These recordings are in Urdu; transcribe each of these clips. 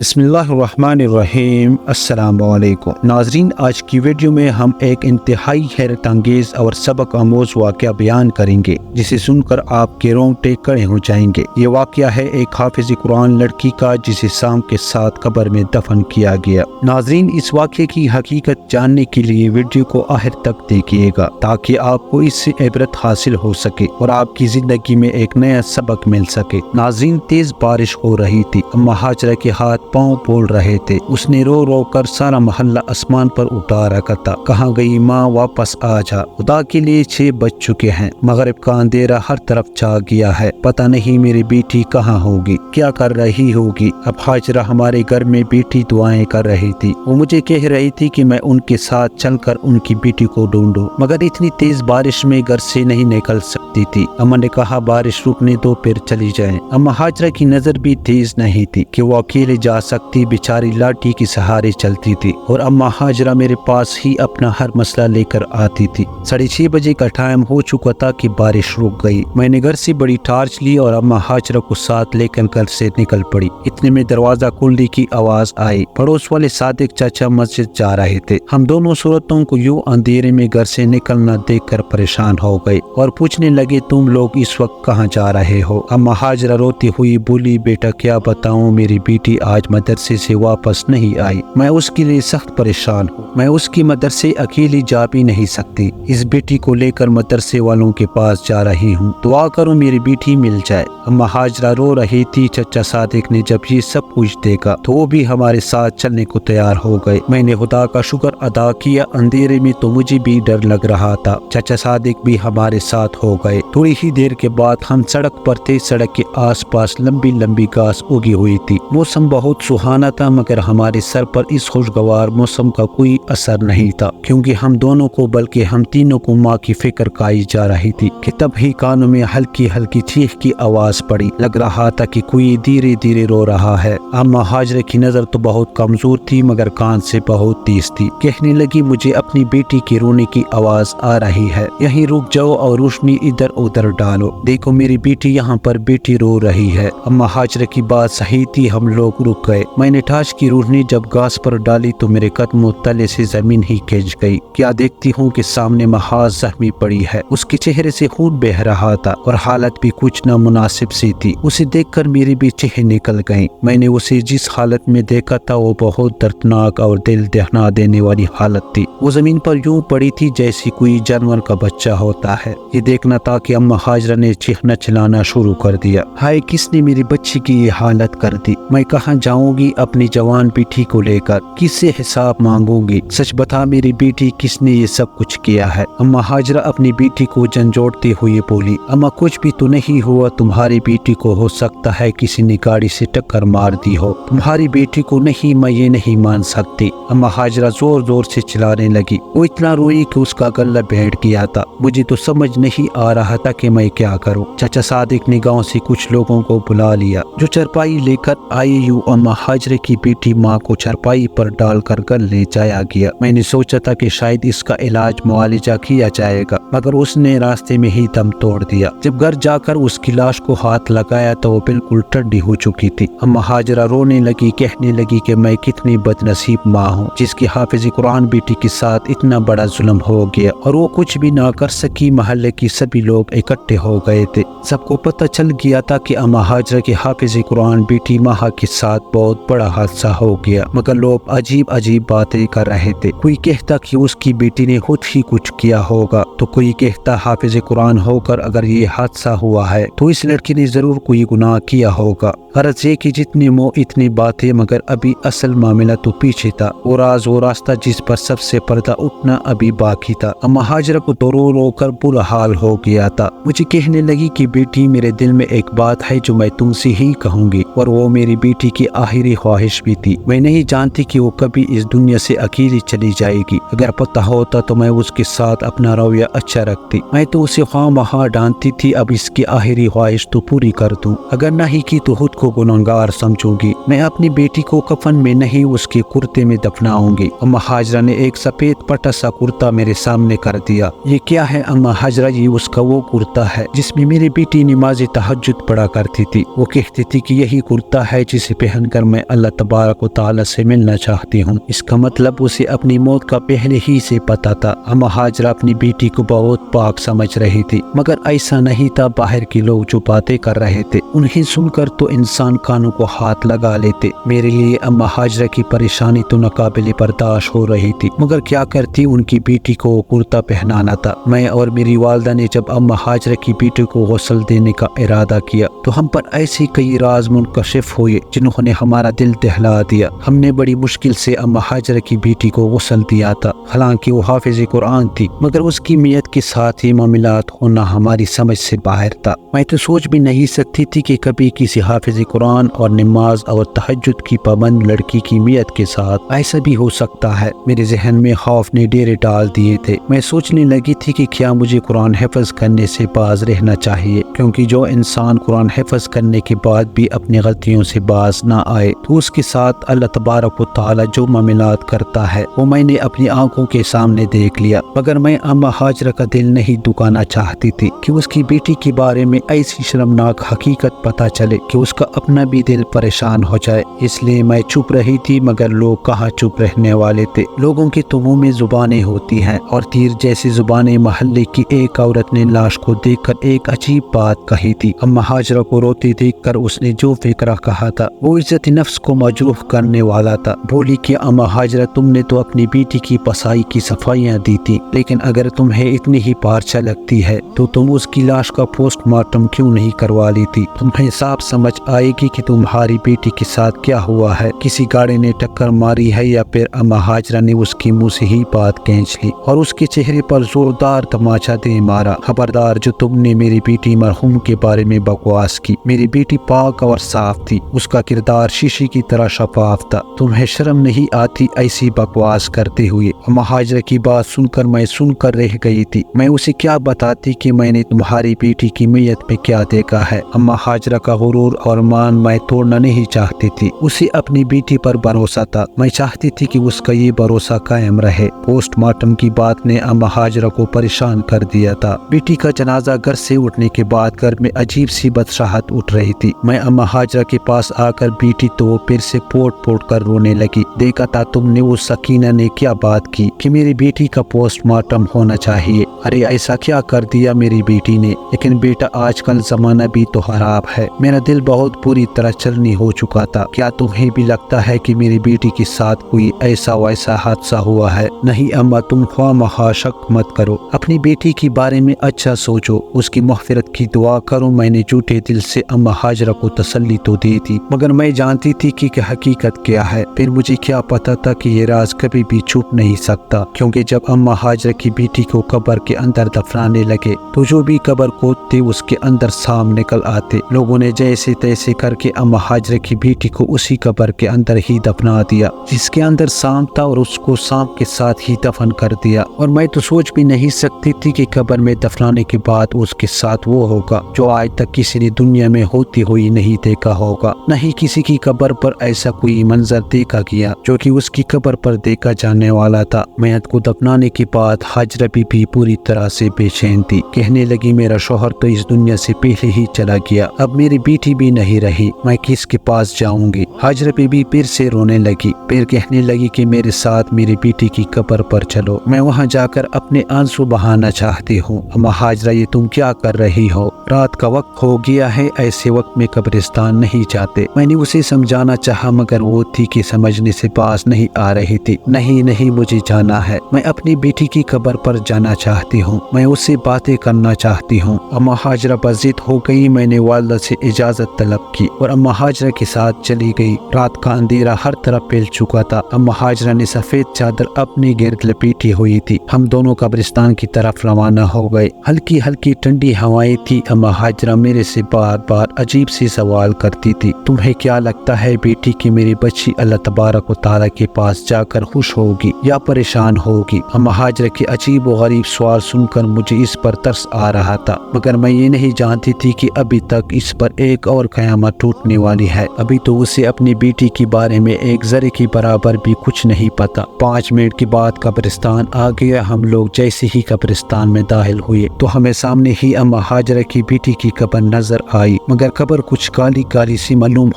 بسم اللہ الرحمن الرحیم۔ السلام علیکم ناظرین، آج کی ویڈیو میں ہم ایک انتہائی حیرت انگیز اور سبق آموز واقعہ بیان کریں گے جسے سن کر آپ کے رونگٹے کھڑے ہو جائیں گے۔ یہ واقعہ ہے ایک حافظ قرآن لڑکی کا جسے سام کے ساتھ قبر میں دفن کیا گیا۔ ناظرین، اس واقعے کی حقیقت جاننے کے لیے ویڈیو کو آخر تک دیکھیے گا تاکہ آپ کو اس سے عبرت حاصل ہو سکے اور آپ کی زندگی میں ایک نیا سبق مل سکے۔ ناظرین، تیز بارش ہو رہی تھی۔ اما ہاجرہ کے ہاتھ پاؤں بول رہے تھے۔ اس نے رو رو کر سارا محلہ آسمان پر اٹھا رکھا تھا۔ کہاں گئی ماں، واپس آ جا، خدا کے لیے 6 بج چکے ہیں، مغرب کا اندھیرا ہر طرف چھا گیا ہے، پتہ نہیں میری بیٹی کہاں ہوگی، کیا کر رہی ہوگی۔ اب ہاجرہ ہمارے گھر میں بیٹی دعائیں کر رہی تھی، وہ مجھے کہہ رہی تھی کہ میں ان کے ساتھ چل کر ان کی بیٹی کو ڈھونڈوں، مگر اتنی تیز بارش میں گھر سے نہیں نکل سکتی تھی۔ اما نے کہا بارش رکنے دو پھر چلی جائیں۔ اما ہاجرہ کی نظر بھی تیز نہیں تھی کہ وہ اکیلے جا سکتی، بیچاری لاٹھی کے سہارے چلتی تھی اور اما ہاجرہ میرے پاس ہی اپنا ہر مسئلہ لے کر آتی تھی۔ 6:30 بجے کا ٹائم ہو چکا تھا کہ بارش رک گئی۔ میں نے گھر سے بڑی ٹارچ لی اور اما ہاجرہ کو ساتھ لے کر گھر سے نکل پڑی۔ اتنے میں دروازہ کھلنے کی آواز آئی۔ پڑوس والے صادق چاچا مسجد جا رہے تھے۔ ہم دونوں صورتوں کو یوں اندھیرے میں گھر سے نکلنا دیکھ کر پریشان ہو گئے اور پوچھنے لگے تم لوگ اس وقت کہاں جا رہے ہو؟ اما ہاجرہ روتی ہوئی بولی بیٹا کیا بتاؤں، میری بیٹی آج مدرسے سے واپس نہیں آئی، میں اس کے لیے سخت پریشان ہوں، میں اس کی مدرسے اکیلی جا بھی نہیں سکتی، اس بیٹی کو لے کر مدرسے والوں کے پاس جا رہی ہوں، دعا کرو میری بیٹی مل جائے۔ اما ہاجرہ رو رہی تھی۔ چچا صادق نے جب یہ سب کچھ دیکھا تو وہ بھی ہمارے ساتھ چلنے کو تیار ہو گئے۔ میں نے خدا کا شکر ادا کیا، اندھیرے میں تو مجھے بھی ڈر لگ رہا تھا۔ چچا صادق بھی ہمارے ساتھ ہو گئے۔ تھوڑی ہی دیر کے بعد ہم سڑک پر تھے۔ سڑک کے آس پاس لمبی لمبی گھاس اگی ہوئی تھی۔ موسم بہت سہانا تھا مگر ہمارے سر پر اس خوشگوار موسم کا کوئی اثر نہیں تھا کیونکہ ہم دونوں کو بلکہ ہم تینوں کو ماں کی فکر کھائی جا رہی تھی کہ تب ہی کانوں میں ہلکی ہلکی چیخ کی آواز پڑی۔ لگ رہا تھا کہ کوئی دھیرے دھیرے رو رہا ہے۔ اما ہاجرہ کی نظر تو بہت کمزور تھی مگر کان سے بہت تیز تھی۔ کہنے لگی مجھے اپنی بیٹی کے رونے کی آواز آ رہی ہے، یہیں رک جاؤ اور روشنی ادھر ادھر ڈالو، دیکھو میری بیٹی یہاں پر بیٹی رو رہی ہے۔ اما ہاجرہ کی بات صحیح تھی، ہم لوگ رک گئے۔ میں نے ٹارچ کی روشنی جب گھاس پر ڈالی تو میرے قدموں تلے سے زمین ہی کھنچ گئی۔ کیا دیکھتی ہوں کہ سامنے محاذ زخمی پڑی ہے، اس کے چہرے سے خون بہہ رہا تھا اور حالت بھی کچھ نامناسب سی تھی۔ اسے دیکھ کر میری بھی چیخیں نکل گئیں۔ میں نے اسے جس حالت میں دیکھا تھا وہ بہت دردناک اور دل دہلا دینے والی حالت تھی۔ وہ زمین پر یوں پڑی تھی جیسی کوئی جانور کا بچہ ہوتا ہے۔ یہ دیکھنا تھا کہ اما ہاجرہ نے چیخنا چلانا شروع کر دیا۔ ہائے کس نے میری بچی کی یہ حالت کر دی، میں کہاں جاؤں گی اپنی جوان بیٹی کو لے کر، کس سے حساب مانگوں گی، سچ بتا میری بیٹی کس نے یہ سب کچھ کیا ہے؟ اما ہاجرہ اپنی بیٹی کو جھنجھوڑتے ہوئے بولی اما کچھ بھی تو نہیں ہوا، تمہاری بیٹی کو ہو سکتا ہے کسی نے گاڑی سے ٹکر مار دی ہو، تمہاری بیٹی کو نہیں، میں یہ نہیں مان سکتی۔ اما ہاجرہ زور زور سے چلانے لگی۔ وہ اتنا روئی کہ اس کا گلا بیٹھ گیا تھا۔ مجھے تو سمجھ نہیں آ رہا تھا کہ میں کیا کروں۔ چچا صادق نے گاؤں سے کچھ لوگوں کو بلا لیا جو چرپائی لے کر آئے۔ یوں اما ہاجرہ کی بیٹی ماں کو چرپائی پر ڈال کر گھر لے جایا گیا۔ میں نے سوچا تھا کہ شاید اس کا علاج معالجہ کیا جائے گا مگر اس نے راستے میں ہی دم توڑ دیا۔ جب گھر جا کر اس کی لاش کو ہاتھ لگایا تو وہ بالکل ٹھنڈی ہو چکی تھی۔ اما ہاجرہ رونے لگی، کہنے لگی کہ میں کتنی بد نصیب ماں ہوں جس کی حافظ قرآن بیٹی کے ساتھ اتنا بڑا ظلم ہو گیا اور وہ کچھ بھی نہ کر سکی۔ محلے کی سبھی لوگ اکٹھے ہو گئے تھے۔ سب کو پتہ چل گیا تھا کہ اما ہاجرہ کی حافظ قرآن بیٹی ماہا کے ساتھ بہت بڑا حادثہ ہو گیا مگر لوگ عجیب عجیب باتیں کر رہے تھے۔ کوئی کہتا کہ اس کی بیٹی نے خود ہی کچھ کیا ہوگا تو کوئی کہتا حافظ قرآن ہو کر اگر یہ حادثہ ہوا ہے تو اس لڑکی نے ضرور کوئی گناہ کیا ہوگا۔ غرض یہ کہ جتنی منہ اتنی باتیں مگر ابھی اصل معاملہ تو پیچھے تھا۔ وہ راز وہ راستہ جس پر سب سے پردہ اٹھنا ابھی باقی تھا۔ اما ہاجرہ کو تو رو رو کر برا حال ہو گیا تھا۔ مجھے کہنے لگی کہ بیٹی میرے دل میں ایک بات ہے جو میں تم سے ہی کہوں گی اور وہ میری بیٹی کی آخری خواہش بھی تھی۔ میں نہیں جانتی کہ وہ کبھی اس دنیا سے اکیلی چلی جائے گی، اگر پتہ ہوتا تو میں اس کے ساتھ اپنا رویہ اچھا رکھتی، میں تو اسے خواہ مخواہ ڈانتی تھی، اب اس کی آخری خواہش تو پوری کر دوں، اگر نہیں کی تو خود کو گنہگار سمجھوں گی۔ میں اپنی بیٹی کو کفن میں نہیں اس کے کرتے میں دفناؤں گی۔ اما ہاجرہ نے ایک سفید پٹا سا کرتا میرے سامنے کر دیا۔ یہ کیا ہے اما ہاجرہ؟ یہ اس کا وہ کرتا ہے جس میں میری بیٹی نماز تہجد پڑھا کرتی تھی۔ وہ کہتی تھی کہ یہی کرتا ہے جسے پہن مگر میں اللہ تبارک و تعالی سے ملنا چاہتی ہوں۔ اس کا مطلب اسے اپنی موت کا پہلے ہی سے پتہ تھا۔ اما ہاجرہ اپنی بیٹی کو بہت پاک سمجھ رہی تھی، مگر ایسا نہیں تھا۔ باہر کے لوگ جو باتیں کر رہے تھے انہیں سن کر تو انسان کانوں کو ہاتھ لگا لیتے۔ میرے لیے اما ہاجرہ کی پریشانی تو ناقابل برداشت ہو رہی تھی، مگر کیا کرتی، ان کی بیٹی کو کرتا پہنانا تھا۔ میں اور میری والدہ نے جب اما ہاجرہ کی بیٹی کو غسل دینے کا ارادہ کیا تو ہم پر ایسے کئی راز منکشف ہوئے جنہوں نے ہمارا دل دہلا دیا۔ ہم نے بڑی مشکل سے اما ہاجرہ کی بیٹی کو غسل دیا تھا، حالانکہ وہ حافظ قرآن تھی، مگر اس کی میت کے ساتھ ہی معاملات ہونا ہماری سمجھ سے باہر تھا۔ میں تو سوچ بھی نہیں سکتی تھی کہ کبھی کسی حافظ قرآن اور نماز اور تہجد کی پابند لڑکی کی میت کے ساتھ ایسا بھی ہو سکتا ہے۔ میرے ذہن میں خوف نے ڈیرے ڈال دیے تھے۔ میں سوچنے لگی تھی کہ کیا مجھے قرآن حفظ کرنے سے باز رہنا چاہیے، کیونکہ جو انسان قرآن حفظ کرنے کے بعد بھی اپنی غلطیوں سے باز نہ آئے تو اس کے ساتھ اللہ تبارک و تعالی جو معاملات کرتا ہے وہ میں نے اپنی آنکھوں کے سامنے دیکھ لیا۔ مگر میں اما ہاجرہ کا دل نہیں دکھانا چاہتی تھی کہ اس کی بیٹی کے بارے میں ایسی شرمناک حقیقت پتہ چلے کہ اس کا اپنا بھی دل پریشان ہو جائے۔ اس لیے میں چپ رہی تھی، مگر لوگ کہاں چپ رہنے والے تھے۔ لوگوں کے تو منہ میں زبانیں ہوتی ہیں، اور تیر جیسی زبانیں۔ محلے کی ایک عورت نے لاش کو دیکھ کر ایک عجیب بات کہی تھی۔ اما ہاجرہ کو روتی دیکھ کر اس نے جو فکرہ کہا تھا وہ عزت نفس کو مجروح کرنے والا تھا۔ بولی کہ اما ہاجرہ، تم نے تو اپنی بیٹی کی پسائی کی صفائیاں دی تھی، لیکن اگر تمہیں اتنی ہی پارچہ لگتی ہے تو تم اس کی لاش کا پوسٹ مارٹم کیوں نہیں کروا لی تھی؟ تمہیں صاف سمجھ آئے گی کہ تمہاری بیٹی کے ساتھ کیا ہوا ہے۔ کسی گاڑی نے ٹکر ماری ہے یا پھر اما ہاجرہ نے اس کی منہ سے ہی بات کھینچ لی اور اس کے چہرے پر زوردار تماچا دے مارا۔ خبردار جو تم نے میری بیٹی مرحوم کے بارے میں بکواس کی۔ میری بیٹی پاک اور صاف تھی، اس کا کردار شیشے کی طرح شفاف تھا۔ تمہیں شرم نہیں آتی ایسی بکواس کرتے ہوئے؟ اما ہاجرہ کی بات سن کر میں سن کر رہ گئی تھی۔ میں اسے کیا بتاتی کہ میں نے تمہاری بیٹی کی میت میں کیا دیکھا ہے؟ اما ہاجرہ کا غرور اور مان میں توڑنا نہیں چاہتی تھی۔ اسے اپنی بیٹی پر بھروسہ تھا، میں چاہتی تھی کہ اس کا یہ بھروسہ قائم رہے۔ پوسٹ مارٹم کی بات نے اما ہاجرہ کو پریشان کر دیا تھا۔ بیٹی کا جنازہ گھر سے اٹھنے کے بعد گھر میں عجیب سی بدشاہت اٹھ رہی تھی۔ میں اما ہاجرہ کے پاس آ کر بیٹی تو وہ پھر سے پوٹ پوٹ کر رونے لگی۔ دیکھا تھا تم نے اس سکینہ نے کیا بات کی کہ میری بیٹی کا پوسٹ مارٹم ہونا چاہیے؟ ارے ایسا کیا کر دیا میری بیٹی نے؟ لیکن بیٹا آج کل زمانہ بھی تو خراب ہے۔ میرا دل بہت بری طرح چلنی ہو چکا تھا۔ کیا تمہیں بھی لگتا ہے کہ میری بیٹی کے ساتھ کوئی ایسا ویسا حادثہ ہوا ہے؟ نہیں اما، تم خواہ مخواہ شک مت کرو، اپنی بیٹی کے بارے میں اچھا سوچو، اس کی مغفرت کی دعا کرو۔ میں نے جھوٹے دل سے اما ہاجرہ کو تسلی تو دی تھی، مگر میں جانتی تھی کہ حقیقت کیا ہے۔ پھر مجھے کیا پتا تھا کہ یہ راز کبھی بھی چھپ نہیں سکتا، کیونکہ جب اما ہاجرہ کی بیٹی کو قبر کے اندر دفنانے لگے تو جو بھی قبر کھودتے اس کے اندر سانپ نکل آتے۔ لوگوں نے جیسے تیسے کر کے اما ہاجرہ کی بیٹی کو اسی قبر کے اندر ہی دفنا دیا جس کے اندر سانپ تھا، اور اس کو سانپ کے ساتھ ہی دفن کر دیا۔ اور میں تو سوچ بھی نہیں سکتی تھی کہ قبر میں دفنانے کے بعد اس کے ساتھ وہ ہوگا جو آج تک کسی نے دنیا میں ہوتی ہوئی نہیں دیکھا ہوگا۔ نہیں کسی کی قبر پر ایسا کوئی منظر دیکھا گیا جو کہ اس کی قبر پر دیکھا جانے والا تھا۔ میت کو دفنانے کے بعد ہاجرہ بھی پوری طرح سے بے چین تھی۔ کہنے لگی میرا شوہر تو اس دنیا سے پہلے ہی چلا گیا، اب میری بیٹی بھی نہیں رہی، میں کس کے پاس جاؤں گی؟ ہاجرہ بھی پھر سے رونے لگی، پھر کہنے لگی کہ میرے ساتھ میری بیٹی کی قبر پر چلو، میں وہاں جا کر اپنے آنسو بہانا چاہتی ہوں۔ اما ہاجرہ یہ تم کیا کر رہی ہو؟ رات کا وقت ہو گیا ہے، ایسے وقت میں قبرستان نہیں جاتے۔ میں نے اسے سمجھانا چاہا مگر وہ تھی کہ سمجھنے سے پاس نہیں آ رہی تھی۔ نہیں مجھے جانا ہے، میں اپنی بیٹی کی قبر پر جانا چاہتی ہوں، میں اس سے باتیں کرنا چاہتی ہوں۔ اما ہاجرہ بضد ہو گئی۔ میں نے والدہ سے اجازت طلب کی اور اما ہاجرہ کے ساتھ چلی گئی۔ رات کا اندھیرا ہر طرف پھیل چکا تھا۔ اما ہاجرہ نے سفید چادر اپنے گرد لپیٹی ہوئی تھی۔ ہم دونوں قبرستان کی طرف روانہ ہو گئے۔ ہلکی ہلکی ٹھنڈی ہوائیں تھی۔ اما ہاجرہ میرے سے بار بار عجیب سی سوال کرتی تھی، تمہیں کیا لگتا ہے بیٹی کہ میری بچی اللہ تبارک و تعالیٰ کے پاس جا کر خوش ہوگی یا پریشان ہوگی؟ اما ہاجرہ کے عجیب و غریب سوال سن کر مجھے اس پر ترس آ رہا تھا، مگر میں یہ نہیں جانتی تھی کہ ابھی تک اس پر ایک اور قیامت ٹوٹنے والی ہے۔ ابھی تو اسے اپنی بیٹی کے بارے میں ایک ذرے کے برابر بھی کچھ نہیں پتا۔ 5 منٹ کے بعد قبرستان آ گیا۔ ہم لوگ جیسے ہی قبرستان میں داخل ہوئے تو ہمیں سامنے ہی اما ہاجرہ کی بیٹی کی قبر نظر آئی، مگر قبر کچھ کالی کالی سی معلوم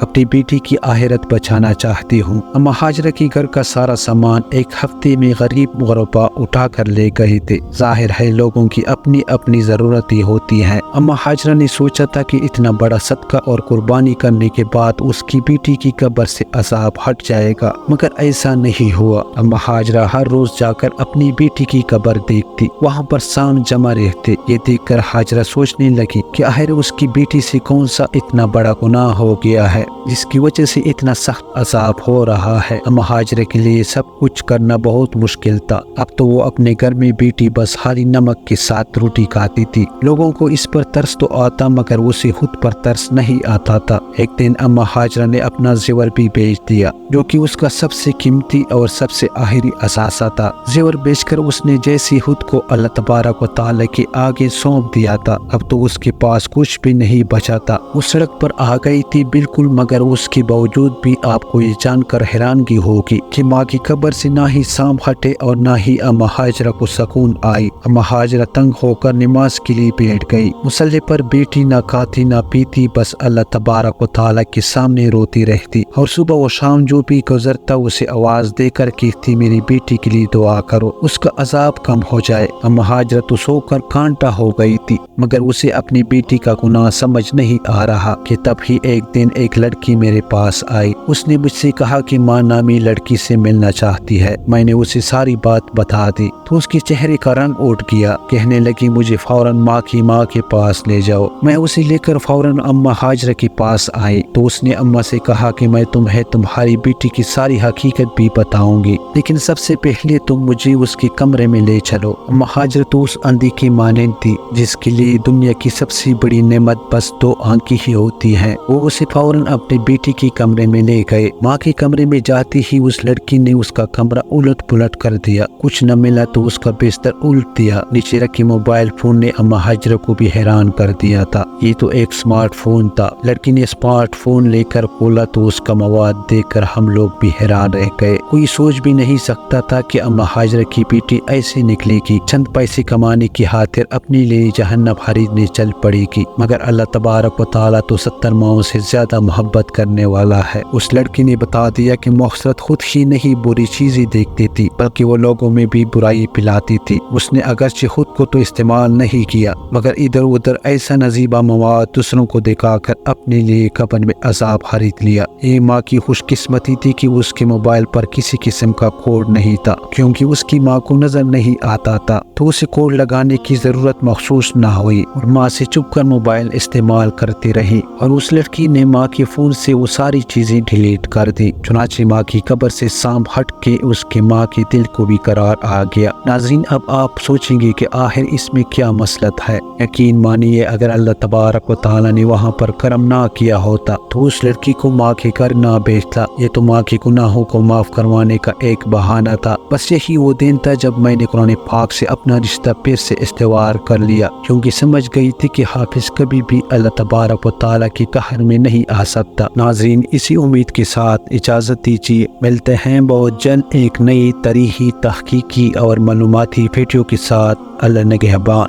اپنی بیٹی کی آخرت بچانا چاہتی ہوں۔ اما ہاجرہ کی گھر کا سارا سامان ایک ہفتے میں غریب غربا اٹھا کر لے گئے تھے۔ ظاہر ہے لوگوں کی اپنی اپنی ضرورتیں ہوتی ہیں۔ اما ہاجرہ نے سوچا تھا کہ اتنا بڑا صدقہ اور قربانی کرنے کے بعد اس کی بیٹی کی قبر سے عذاب ہٹ جائے گا، مگر ایسا نہیں ہوا۔ اما ہاجرہ ہر روز جا کر اپنی بیٹی کی قبر دیکھتی، وہاں پر سام جمع رہتے۔ یہ دیکھ کر ہاجرہ سوچنے لگی کہ آخر اس کی بیٹی سے کون سا اتنا بڑا گناہ ہو گیا ہے جس کی وجہ سے اتنا سخت عذاب ہو رہا ہے۔ اما ہاجرہ کے لیے سب کچھ کرنا بہت مشکل تھا۔ اب تو وہ اپنے گھر میں بیٹی بس ہری نمک کے ساتھ روٹی کھاتی تھی۔ لوگوں کو اس پر ترس تو آتا مگر اسے خود پر ترس نہیں آتا تھا۔ ایک دن اما ہاجرہ نے اپنا زیور بھی بیچ دیا جو کہ اس کا سب سے قیمتی اور سب سے آخری اثاثہ تھا۔ زیور بیچ کر اس نے جیسی خود کو اللہ تبارک و تعالی کے آگے سونپ دیا تھا، اب تو اس کے پاس کچھ بھی نہیں بچا تھا۔ وہ سڑک پر آ گئی تھی بالکل، مگر اس کے باوجود بھی آپ کو یہ جان کر حیرانگی ہوگی کہ ماں کی قبر سے نہ ہی سام ہٹے اور نہ ہی اما ہاجرہ کو سکون آئی۔ اما ہاجرہ تنگ ہو کر نماز کے لیے بیٹھ گئی۔ مصلی پر بیٹی نہ کھاتی نہ پیتی، بس اللہ تبارک و تعالی کے سامنے روتی رہتی، اور صبح و شام جو بھی گزرتا اسے آواز دے کر کہتی میری بیٹی کے لیے دعا کرو، اس کا عذاب کم ہو جائے۔ اما ہاجرہ تو سو کر کانٹا ہو گئی تھی، مگر اسے اپنی بیٹی کا گناہ سمجھ نہیں آ رہا کہ تب ہی ایک دن ایک لڑکی میرے پاس آئی۔ اس نے مجھ سے کہا کہ ماں نامی لڑکی سے ملنا چاہتی ہے۔ میں نے اسے ساری بات بتا دی تو اس کے چہرے کا رنگ اٹھ گیا، کہنے لگی مجھے فوراً ماں کے پاس لے جاؤ۔ میں اسے لے کر فوراً اما ہاجرہ کے پاس آئی تو اس نے اما سے کہا کہ میں تمہیں تمہاری بیٹی کی ساری حقیقت بھی بتاؤں گی، لیکن سب سے پہلے تم مجھے اس کے کمرے میں لے چلو۔ اما ہاجرہ تو اس اندھی کی مانند تھی جس کے لیے دنیا کی سب سے بڑی نعمت بس دو آنکھیں ہی ہوتی ہیں۔ وہ اسے فوراً اپنے بیٹی کے کمرے میں لے گئے۔ ماں کے کمرے میں جاتے ہی اس لڑکی نے اس کا کمرہ الٹ پلٹ کر دیا، کچھ نہ ملا تو اس کا بستر الٹ دیا۔ نیچے رکھے موبائل فون نے اما ہاجرہ کو بھی حیران کر دیا تھا۔ یہ تو ایک اسمارٹ فون تھا۔ لڑکی نے اسمارٹ فون لے کر کھولا تو اس کا مواد دیکھ کر ہم لوگ بھی حیران رہ گئے۔ کوئی سوچ بھی نہیں سکتا تھا کہ اما ہاجرہ کی بیٹی ایسے نکلے گی، چند پیسے کمانے کی خاطر اپنے لیے جہنم خریدنے چل پڑے گی، مگر اللہ تبارک و تعالیٰ تو 70 ماؤں سے زیادہ محبت کرنے والا ہے۔ اس لڑکی نے بتا دیا کہ مقصد خود ہی نہیں بری چیزیں دیکھتی تھی بلکہ وہ لوگوں میں بھی برائی پلاتی تھی۔ اس نے اگرچہ خود کو تو استعمال نہیں کیا مگر ادھر ادھر ایسا نزیبہ مواد دوسروں کو دکھا کر اپنے لیے قبر میں عذاب خرید لیا۔ یہ ماں کی خوش قسمتی تھی کہ اس کے موبائل پر کسی قسم کا کوڈ نہیں تھا، کیونکہ اس کی ماں کو نظر نہیں آتا تھا تو اسے کوڈ لگانے کی ضرورت محسوس نہ ہوئی، اور ماں سے چھپ کر موبائل استعمال کرتی رہی، اور اس لڑکی نے ماں کے فون سے وہ ساری چیزیں ڈیلیٹ کر دی۔ چنانچہ ماں کی قبر سے سام ہٹ کے اس کے ماں کے دل کو بھی قرار آ گیا۔ ناظرین، اب آپ سوچیں گے کہ آخر اس میں کیا مسئلہ ہے؟ یقین مانیے اگر اللہ تبارک و تعالیٰ نے وہاں پر کرم نہ کیا ہوتا تو اس لڑکی کو ماں کے گھر نہ بھیجتا۔ یہ تو ماں کے گناہوں کو معاف کروانے کا ایک بہانہ تھا۔ بس یہی وہ دن تھا جب میں نے قرآن پاک سے اپنا رشتہ پھر سے استوار کر لیا، کیونکہ سمجھ گئی تھی کہ حافظ کبھی بھی اللہ تبارک و تعالیٰ کی قہر میں نہیں آ سکتا۔ ناظرین، اسی امید کے ساتھ اجازت دیجیے، ملتے ہیں بہت جلد ایک نئی تاریخی، تحقیقی اور معلوماتی ویڈیو کے ساتھ۔ اللہ نگہبان۔